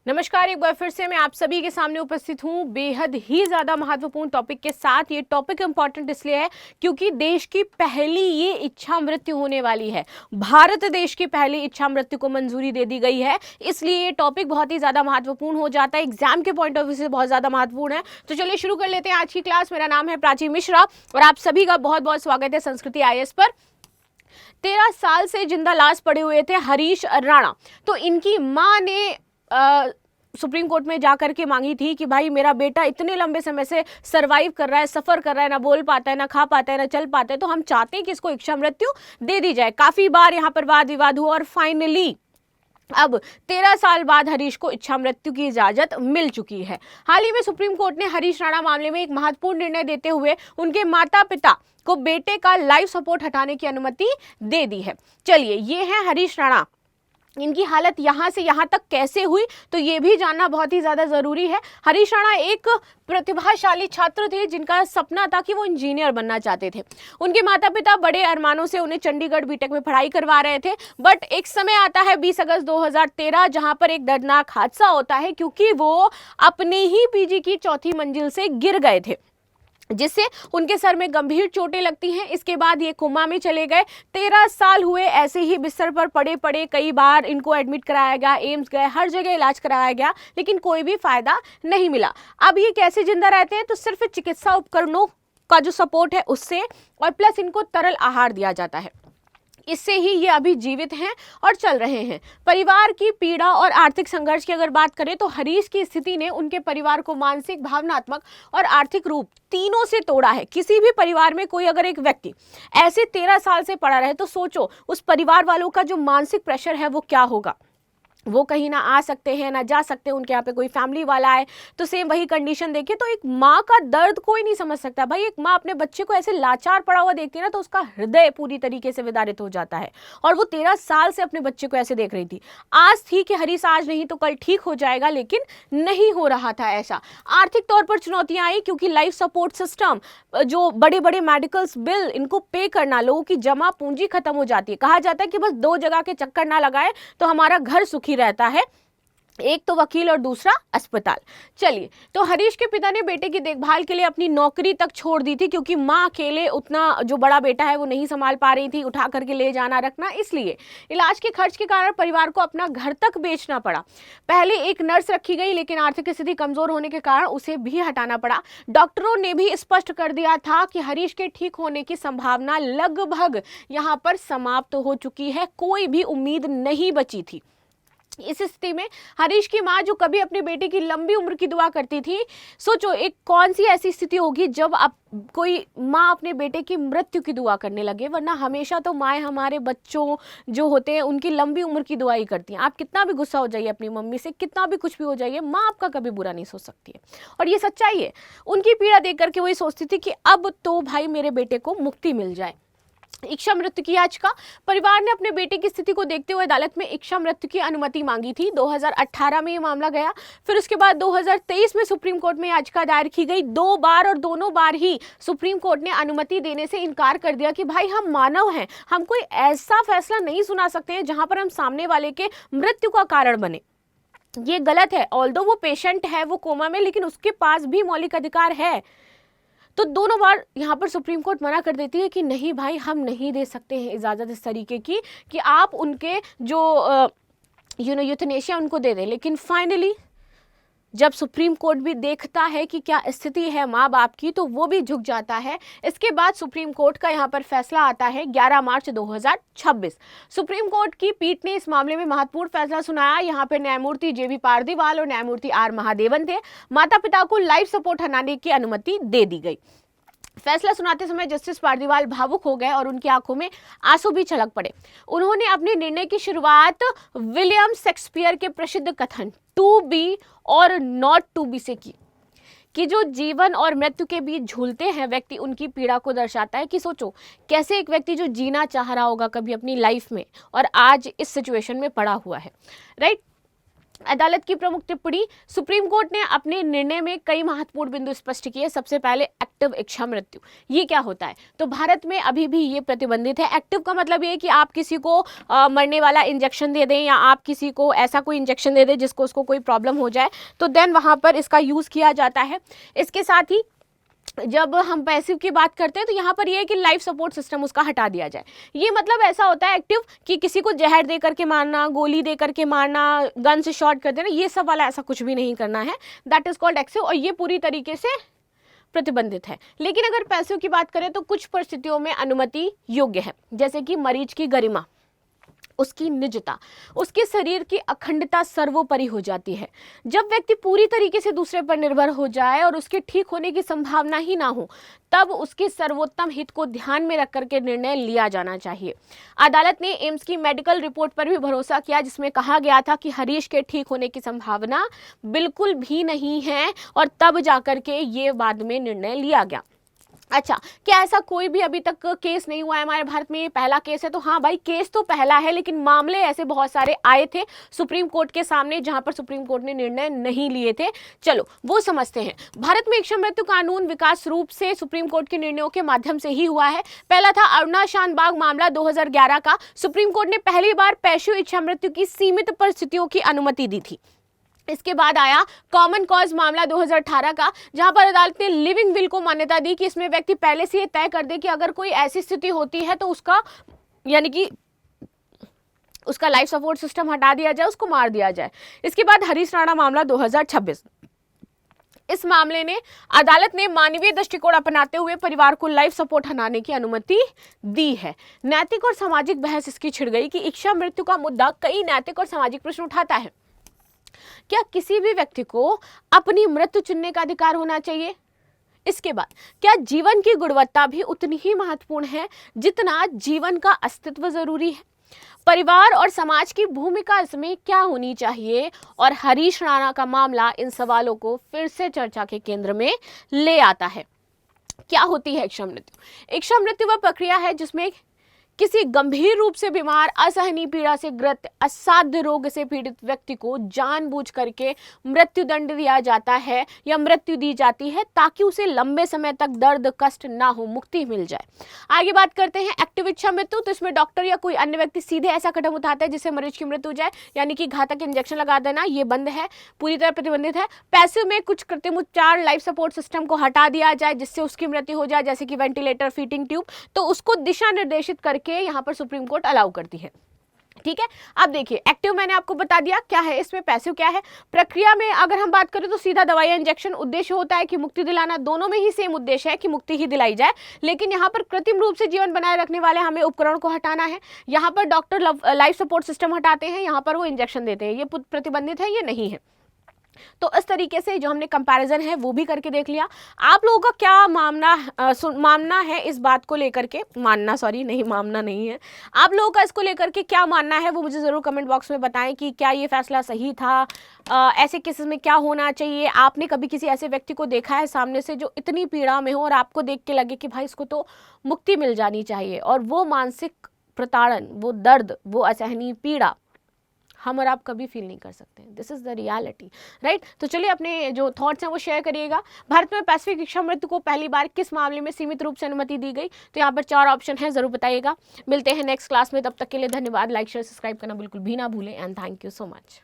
नमस्कार, एक बार फिर से मैं आप सभी के सामने उपस्थित हूँ बेहद ही ज़्यादा महत्वपूर्ण टॉपिक के साथ। ये टॉपिक इम्पॉर्टेंट इसलिए है क्योंकि देश की पहली ये इच्छा मृत्यु होने वाली है। भारत देश की पहली इच्छा मृत्यु को मंजूरी दे दी गई है, इसलिए ये टॉपिक बहुत ही ज़्यादा महत्वपूर्ण हो जाता है, एग्जाम के पॉइंट ऑफ व्यू से बहुत ज़्यादा महत्वपूर्ण है। तो चलिए शुरू कर लेते हैं आज की क्लास। मेरा नाम है प्राची मिश्रा और आप सभी का बहुत बहुत स्वागत है संस्कृति IAS पर। 13 साल से जिंदा लाश पड़े हुए थे हरीश राणा। तो इनकी माँ ने सुप्रीम कोर्ट में जाकर के मांगी थी कि भाई मेरा बेटा इतने लंबे समय से सरवाइव कर रहा है, सफर कर रहा है, ना बोल पाता है, ना खा पाता है, ना चल पाता है, तो हम चाहते हैं कि इसको इच्छा मृत्यु दे दी जाए। काफी बार यहाँ पर वाद विवाद हुआ और फाइनली अब 13 साल बाद हरीश को इच्छा मृत्यु की इजाजत मिल चुकी है। हाल ही में सुप्रीम कोर्ट ने हरीश राणा मामले में एक महत्वपूर्ण निर्णय देते हुए उनके माता पिता को बेटे का लाइफ सपोर्ट हटाने की अनुमति दे दी है। चलिए, ये है हरीश राणा। इनकी हालत यहाँ से यहाँ तक कैसे हुई, तो ये भी जानना बहुत ही ज़्यादा ज़रूरी है। हरीश राणा एक प्रतिभाशाली छात्र थे जिनका सपना था कि वो इंजीनियर बनना चाहते थे। उनके माता पिता बड़े अरमानों से उन्हें चंडीगढ़ बीटेक में पढ़ाई करवा रहे थे, बट एक समय आता है 20 अगस्त 2013 जहाँ पर एक दर्दनाक हादसा होता है क्योंकि वो अपने ही PG की चौथी मंजिल से गिर गए थे, जिससे उनके सर में गंभीर चोटें लगती हैं। इसके बाद ये कोमा में चले गए। 13 साल हुए ऐसे ही बिस्तर पर पड़े पड़े, कई बार इनको एडमिट कराया गया, एम्स गए, हर जगह इलाज कराया गया, लेकिन कोई भी फायदा नहीं मिला। अब ये कैसे जिंदा रहते हैं, तो सिर्फ चिकित्सा उपकरणों का जो सपोर्ट है उससे, और प्लस इनको तरल आहार दिया जाता है, इससे ही ये अभी जीवित हैं और चल रहे हैं। परिवार की पीड़ा और आर्थिक संघर्ष की अगर बात करें तो हरीश की स्थिति ने उनके परिवार को मानसिक, भावनात्मक और आर्थिक रूप तीनों से तोड़ा है। किसी भी परिवार में कोई अगर एक व्यक्ति ऐसे 13 साल से पड़ा रहे तो सोचो उस परिवार वालों का जो मानसिक प्रेशर है वो क्या होगा। वो कहीं ना आ सकते हैं, ना जा सकते, उनके यहाँ पे कोई फैमिली वाला है तो सेम वही कंडीशन देखिए, तो एक माँ का दर्द कोई नहीं समझ सकता। भाई एक माँ अपने बच्चे को ऐसे लाचार पड़ा हुआ देखती है ना तो उसका हृदय पूरी तरीके से विदारित हो जाता है। और वो 13 साल से अपने बच्चे को ऐसे देख रही थी। आज थी कि हरीश आज नहीं तो कल ठीक हो जाएगा, लेकिन नहीं हो रहा था ऐसा। आर्थिक तौर पर चुनौतियां आई क्योंकि लाइफ सपोर्ट सिस्टम, जो बड़े बड़े मेडिकल्स बिल, इनको पे करना, लोगों की जमा पूंजी खत्म हो जाती है। कहा जाता है कि बस 2 जगह के चक्कर ना लगाए तो हमारा घर सुखी रहता है, एक तो वकील और दूसरा अस्पताल। चलिए, तो हरीश के पिता ने बेटे की देखभाल के लिए अपनी नौकरी तक छोड़ दी थी क्योंकि माँ अकेले उतना जो बड़ा बेटा है वो नहीं संभाल पा रही थी, उठा करके ले जाना रखना, इसलिए इलाज के खर्च के कारण परिवार को अपना घर तक बेचना पड़ा। पहले एक नर्स रखी गई, लेकिन आर्थिक स्थिति कमजोर होने के कारण उसे भी हटाना पड़ा। डॉक्टरों ने भी स्पष्ट कर दिया था कि हरीश के ठीक होने की संभावना लगभग यहाँ पर समाप्त हो चुकी है, कोई भी उम्मीद नहीं बची थी। इस स्थिति में हरीश की माँ, जो कभी अपने बेटे की लंबी उम्र की दुआ करती थी, सोचो एक कौन सी ऐसी स्थिति होगी जब अब कोई माँ अपने बेटे की मृत्यु की दुआ करने लगे। वरना हमेशा तो माएँ हमारे बच्चों जो होते हैं उनकी लंबी उम्र की दुआ ही करती हैं। आप कितना भी गुस्सा हो जाइए अपनी मम्मी से, कितना भी कुछ भी हो जाइए, माँ आपका कभी बुरा नहीं सोच सकती है, और ये सच्चाई है। उनकी पीड़ा देख करके वही सोचती थी कि अब तो भाई मेरे बेटे को मुक्ति मिल जाए। इच्छा मृत्यु की याचिका, परिवार ने अपने बेटे की स्थिति को देखते हुए अदालत में इच्छा मृत्यु की अनुमति मांगी थी। 2018 में ये मामला गया, फिर उसके बाद 2023 में सुप्रीम कोर्ट में याचिका दायर की गई 2 बार, और दोनों बार ही सुप्रीम कोर्ट ने अनुमति देने से इनकार कर दिया कि भाई हम मानव हैं, हम कोई ऐसा फैसला नहीं सुना सकते हैं जहां पर हम सामने वाले के मृत्यु का कारण बने। ये गलत है। ऑल्दो वो पेशेंट है, वो कोमा में, लेकिन उसके पास भी मौलिक अधिकार है। तो दोनों बार यहाँ पर सुप्रीम कोर्ट मना कर देती है कि नहीं भाई, हम नहीं दे सकते हैं इजाज़त इस तरीके की कि आप उनके जो यूथनेशिया उनको दे दें। लेकिन फाइनली जब सुप्रीम कोर्ट भी देखता है कि क्या स्थिति है माँ बाप की, तो वो भी झुक जाता है। इसके बाद सुप्रीम कोर्ट का यहाँ पर फैसला आता है 11 मार्च 2026। सुप्रीम कोर्ट की पीठ ने इस मामले में महत्वपूर्ण फैसला सुनाया। यहाँ पर न्यायमूर्ति JB पारदीवाल और न्यायमूर्ति R महादेवन थे। माता पिता को लाइफ सपोर्ट हटाने की अनुमति दे दी गई। फैसला सुनाते समय जस्टिस पारदीवाल भावुक हो गए और उनकी आंखों में आंसू भी छलक पड़े। उन्होंने अपने निर्णय की शुरुआत विलियम शेक्सपियर के प्रसिद्ध कथन टू बी और नॉट टू बी से की, कि जो जीवन और मृत्यु के बीच झूलते हैं व्यक्ति, उनकी पीड़ा को दर्शाता है। कि सोचो कैसे एक व्यक्ति जो जीना चाह रहा होगा कभी अपनी लाइफ में, और आज इस सिचुएशन में पड़ा हुआ है, राइट। अदालत की प्रमुख टिप्पणी। सुप्रीम कोर्ट ने अपने निर्णय में कई महत्वपूर्ण बिंदु स्पष्ट किए। सबसे पहले एक्टिव इच्छा मृत्यु, ये क्या होता है? तो भारत में अभी भी ये प्रतिबंधित है। एक्टिव का मतलब ये है कि आप किसी को मरने वाला इंजेक्शन दे दें या आप किसी को ऐसा कोई इंजेक्शन दे दें जिसको उसको कोई प्रॉब्लम हो जाए, तो देन वहां पर इसका यूज किया जाता है। इसके साथ ही जब हम पैसिव की बात करते हैं तो यहाँ पर ये है कि लाइफ सपोर्ट सिस्टम उसका हटा दिया जाए। ये मतलब ऐसा होता है एक्टिव कि किसी को जहर दे करके मारना, गोली दे करके मारना, गन से शॉट कर देना, ये सब वाला ऐसा कुछ भी नहीं करना है। दैट इज कॉल्ड एक्टिव और ये पूरी तरीके से प्रतिबंधित है। लेकिन अगर पैसिव की बात करें तो कुछ परिस्थितियों में अनुमति योग्य है, जैसे कि मरीज की गरिमा, उसकी निजता, उसके शरीर की अखंडता सर्वोपरि हो जाती है। जब व्यक्ति पूरी तरीके से दूसरे पर निर्भर हो जाए और उसके ठीक होने की संभावना ही ना हो, तब उसके सर्वोत्तम हित को ध्यान में रख करके निर्णय लिया जाना चाहिए। अदालत ने एम्स की मेडिकल रिपोर्ट पर भी भरोसा किया, जिसमें कहा गया था कि हरीश के ठीक होने की संभावना बिल्कुल भी नहीं है और तब जाकर के ये बाद में निर्णय लिया गया। अच्छा, क्या ऐसा कोई भी अभी तक केस नहीं हुआ है हमारे भारत में? ये पहला केस है। तो हाँ भाई, केस तो पहला है, लेकिन मामले ऐसे बहुत सारे आए थे सुप्रीम कोर्ट के सामने जहां पर सुप्रीम कोर्ट ने निर्णय नहीं लिए थे। चलो वो समझते हैं। भारत में इच्छा मृत्यु कानून विकास रूप से सुप्रीम कोर्ट के निर्णयों के माध्यम से ही हुआ है। पहला था अरुणा शानबाग मामला 2011 का। सुप्रीम कोर्ट ने पहली बार पैसिव इच्छा मृत्यु की सीमित परिस्थितियों की अनुमति दी थी। इसके बाद आया कॉमन कॉज मामला 2018 का, जहां पर अदालत ने लिविंग विल को मान्यता दी कि इसमें व्यक्ति पहले से ये तय कर दे कि अगर कोई ऐसी स्थिति होती है तो उसका यानी कि उसका लाइफ सपोर्ट सिस्टम हटा दिया जाए, उसको मार दिया जाए। इसके बाद हरीश राणा मामला 2026। इस मामले ने अदालत ने मानवीय दृष्टिकोण अपनाते हुए परिवार को लाइफ सपोर्ट हटाने की अनुमति दी है। नैतिक और सामाजिक बहस इसकी छिड़ गई कि इच्छा मृत्यु का मुद्दा कई नैतिक और सामाजिक प्रश्न उठाता है। क्या किसी भी व्यक्ति को अपनी मृत्यु चुनने का अधिकार होना चाहिए? इसके बाद क्या जीवन की गुणवत्ता भी उतनी ही महत्वपूर्ण है जितना जीवन का अस्तित्व जरूरी है? परिवार और समाज की भूमिका इसमें क्या होनी चाहिए? और हरीश राणा का मामला इन सवालों को फिर से चर्चा के केंद्र में ले आता है। क्या होती है इच्छा मृत्यु? इच्छा मृत्यु वह प्रक्रिया है जिसमें किसी गंभीर रूप से बीमार, असहनीय पीड़ा से ग्रस्त, असाध्य रोग से पीड़ित व्यक्ति को जानबूझ करके मृत्युदंड दिया जाता है या मृत्यु दी जाती है ताकि उसे लंबे समय तक दर्द कष्ट ना हो, मुक्ति मिल जाए। आगे बात करते हैं एक्टिव इच्छा मृत्यु। तो इसमें डॉक्टर या कोई अन्य व्यक्ति सीधे ऐसा कदम उठाता है जिससे मरीज की मृत्यु हो जाए, यानी कि घातक इंजेक्शन लगा देना, ये बंद है, पूरी तरह प्रतिबंधित है। पैसिव में कुछ कृत्रिम उपचार, लाइफ सपोर्ट सिस्टम को हटा दिया जाए जिससे उसकी मृत्यु हो जाए, जैसे कि वेंटिलेटर, फीडिंग ट्यूब, तो उसको दिशा निर्देशित करके यहां पर सुप्रीम कोर्ट अलाउ करती है। ठीक है, अब देखिए एक्टिव मैंने आपको बता दिया क्या है, इसमें पैसिव क्या है। प्रक्रिया में अगर हम बात करें तो सीधा दवाई इंजेक्शन, उद्देश्य होता है कि मुक्ति दिलाना, दोनों में ही सेम उद्देश्य है कि मुक्ति ही दिलाई जाए। लेकिन यहाँ पर कृत्रिम रूप से जीवन बनाए रखने वाले हमें उपकरण को हटाना है। यहाँ पर डॉक्टर लाइफ सपोर्ट सिस्टम हटाते हैं, यहाँ पर वो इंजेक्शन देते हैं, ये प्रतिबंधित है, ये नहीं है। तो इस तरीके से जो हमने कंपैरिजन है वो भी करके देख लिया। आप लोगों का क्या मानना है इस बात को लेकर के, मानना नहीं है, आप लोगों का इसको लेकर के क्या मानना है वो मुझे ज़रूर कमेंट बॉक्स में बताएं कि क्या ये फैसला सही था, ऐसे केसेस में क्या होना चाहिए। आपने कभी किसी ऐसे व्यक्ति को देखा है सामने से जो इतनी पीड़ा में हो और आपको देख के लगे कि भाई इसको तो मुक्ति मिल जानी चाहिए, और वो मानसिक प्रताड़न, वो दर्द, वो असहनीय पीड़ा हम और आप कभी फील नहीं कर सकते। This is the reality, right. तो चलिए अपने जो थॉट्स हैं वो शेयर करिएगा। भारत में पैसिफिक इच्छा मृत्यु को पहली बार किस मामले में सीमित रूप से अनुमति दी गई? तो यहाँ पर 4 ऑप्शन है, जरूर बताइएगा। मिलते हैं नेक्स्ट क्लास में, तब तक के लिए धन्यवाद। लाइक शेयर सब्सक्राइब करना बिल्कुल भी ना भूलें and thank you so much.